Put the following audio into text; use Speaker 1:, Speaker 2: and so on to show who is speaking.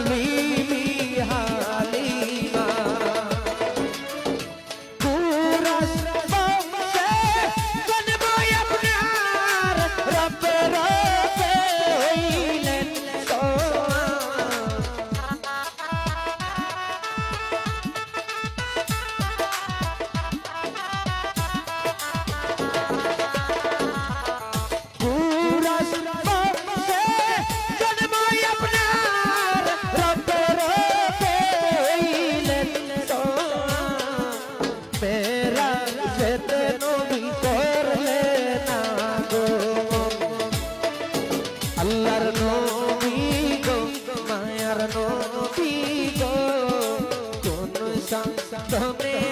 Speaker 1: बीबी हालिमा पूरा से जन्म अपनार रब रबे हईलेन আল্লাহর নবী গো মায়ার নবী গো কোন সংসারে